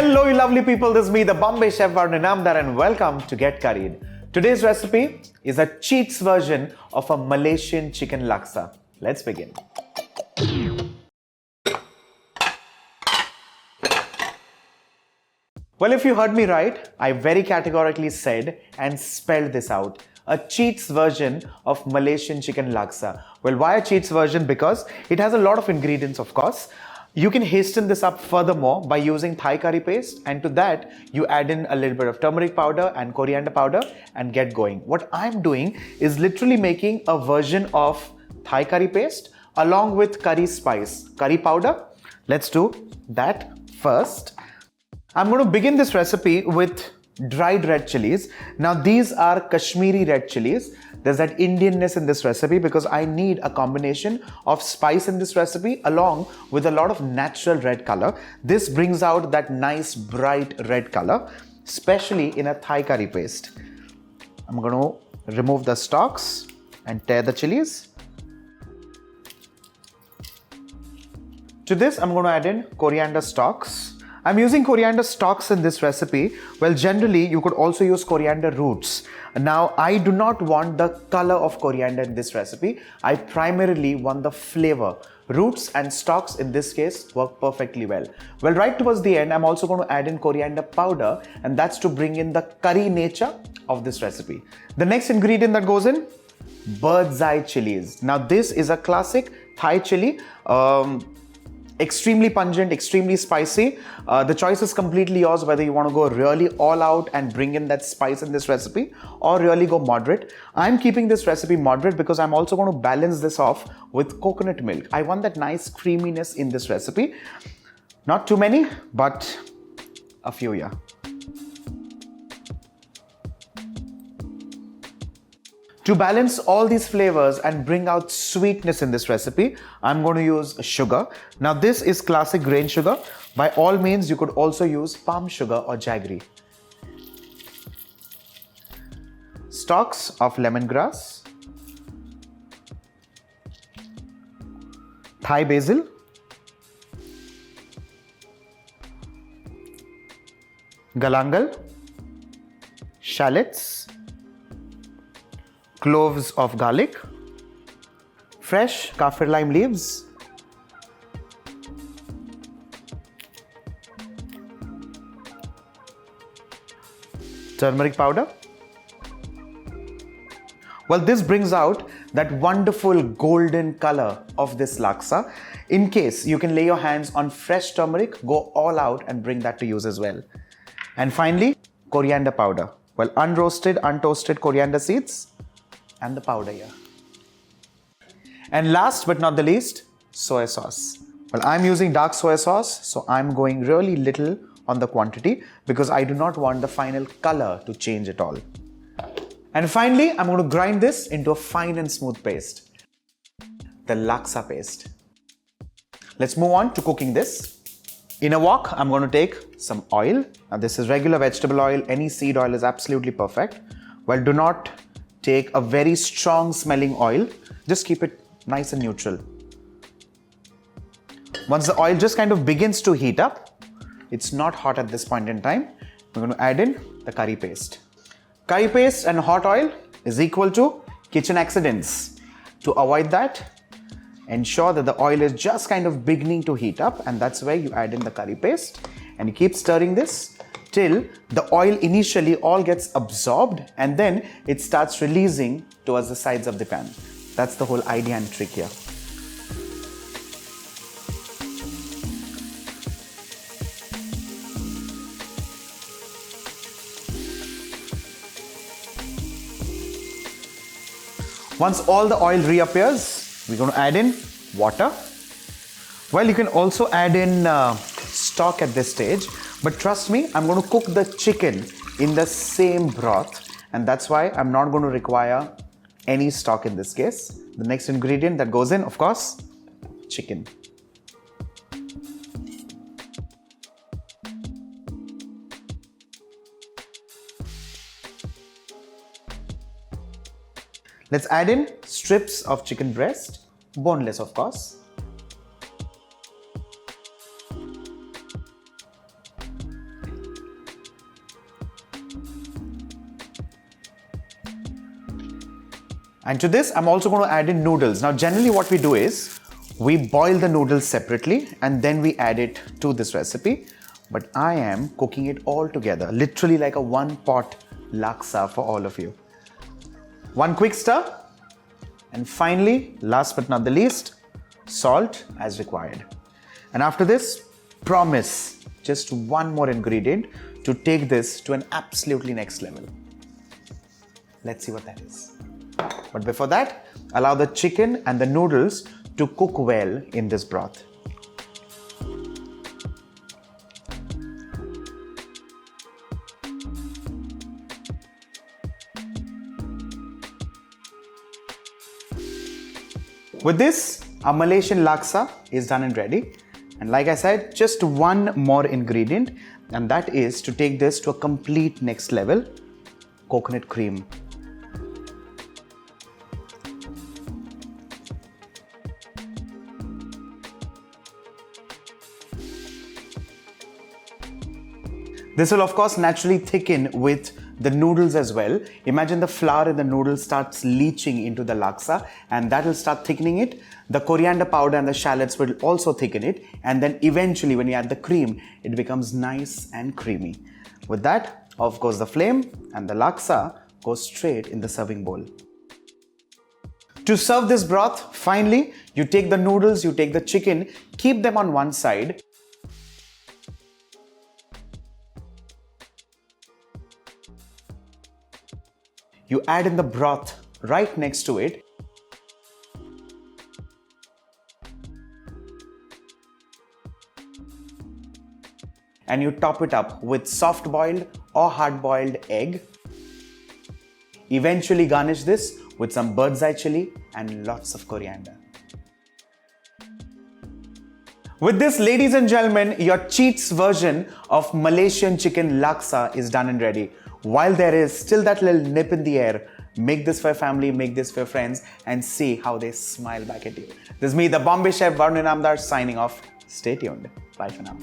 Hello you lovely people, this is me the Bombay Chef Varun Inamdar and welcome to Get Curried. Today's recipe is a cheats version of a Malaysian chicken laksa. Let's begin. Well, if you heard me right, I very categorically said and spelled this out. A cheats version of Malaysian chicken laksa. Well, why a cheats version? Because it has a lot of ingredients, of course. You can hasten this up furthermore by using Thai curry paste, and to that you add in a little bit of turmeric powder and coriander powder and get going. What I'm doing is literally making a version of Thai curry paste along with curry spice, curry powder. Let's do that first. I'm going to begin this recipe with dried red chilies. Now these are Kashmiri red chilies. There's that Indianness in this recipe because I need a combination of spice in this recipe along with a lot of natural red color. This brings out that nice bright red color, especially in a Thai curry paste. I'm going to remove the stalks and tear the chilies. To this, I'm going to add in coriander stalks. I'm using coriander stalks in this recipe. Well, generally, you could also use coriander roots. Now, I do not want the color of coriander in this recipe. I primarily want the flavor. Roots and stalks in this case work perfectly well. Well, right towards the end, I'm also going to add in coriander powder, and that's to bring in the curry nature of this recipe. The next ingredient that goes in, bird's eye chilies. Now, this is a classic Thai chili. Extremely pungent, extremely spicy. The choice is completely yours whether you want to go really all out and bring in that spice in this recipe or really go moderate. I'm keeping this recipe moderate because I'm also going to balance this off with coconut milk. I want that nice creaminess in this recipe. Not too many, but a few, yeah. To balance all these flavors and bring out sweetness in this recipe, I'm going to use sugar. Now this is classic grain sugar. By all means, you could also use palm sugar or jaggery. Stalks of lemongrass. Thai basil. Galangal. Shallots. Cloves of garlic, fresh kaffir lime leaves, turmeric powder. Well, this brings out that wonderful golden color of this laksa. In case you can lay your hands on fresh turmeric, go all out and bring that to use as well. And finally, coriander powder. Well, unroasted, untoasted coriander seeds. And the powder here. And last but not the least, soy sauce. Well, I'm using dark soy sauce, so I'm going really little on the quantity because I do not want the final color to change at all. And finally, I'm going to grind this into a fine and smooth paste. The laksa paste. Let's move on to cooking this. In a wok, I'm going to take some oil. Now this is regular vegetable oil. Any seed oil is absolutely perfect. Well, do not take a very strong smelling oil. Just keep it nice and neutral. Once the oil just kind of begins to heat up, it's not hot at this point in time, we're going to add in the curry paste. Curry paste and hot oil is equal to kitchen accidents. To avoid that, ensure that the oil is just kind of beginning to heat up, and that's where you add in the curry paste and you keep stirring this till the oil initially all gets absorbed and then it starts releasing towards the sides of the pan. That's the whole idea and trick here. Once all the oil reappears, we're going to add in water. Well, you can also add in stock at this stage. But trust me, I'm going to cook the chicken in the same broth, and that's why I'm not going to require any stock in this case. The next ingredient that goes in, of course, chicken. Let's add in strips of chicken breast, boneless of course. And to this, I'm also going to add in noodles. Now, generally what we do is, we boil the noodles separately and then we add it to this recipe. But I am cooking it all together, literally like a one-pot laksa for all of you. One quick stir. And finally, last but not the least, salt as required. And after this, promise just one more ingredient to take this to an absolutely next level. Let's see what that is. But before that, allow the chicken and the noodles to cook well in this broth. With this, our Malaysian laksa is done and ready. And like I said, just one more ingredient, and that is to take this to a complete next level, coconut cream. This will of course naturally thicken with the noodles as well. Imagine the flour in the noodles starts leaching into the laksa and that will start thickening it. The coriander powder and the shallots will also thicken it, and then eventually when you add the cream, it becomes nice and creamy. With that, off goes the flame and the laksa goes straight in the serving bowl. To serve this broth, finally, you take the noodles, you take the chicken, keep them on one side. You add in the broth right next to it. And you top it up with soft boiled or hard boiled egg. Eventually garnish this with some bird's eye chili and lots of coriander. With this, ladies and gentlemen, your cheats version of Malaysian chicken laksa is done and ready. While there is still that little nip in the air, make this for your family, make this for your friends, and see how they smile back at you. This is me, the Bombay chef Varun Inamdar, signing off. Stay tuned. Bye for now.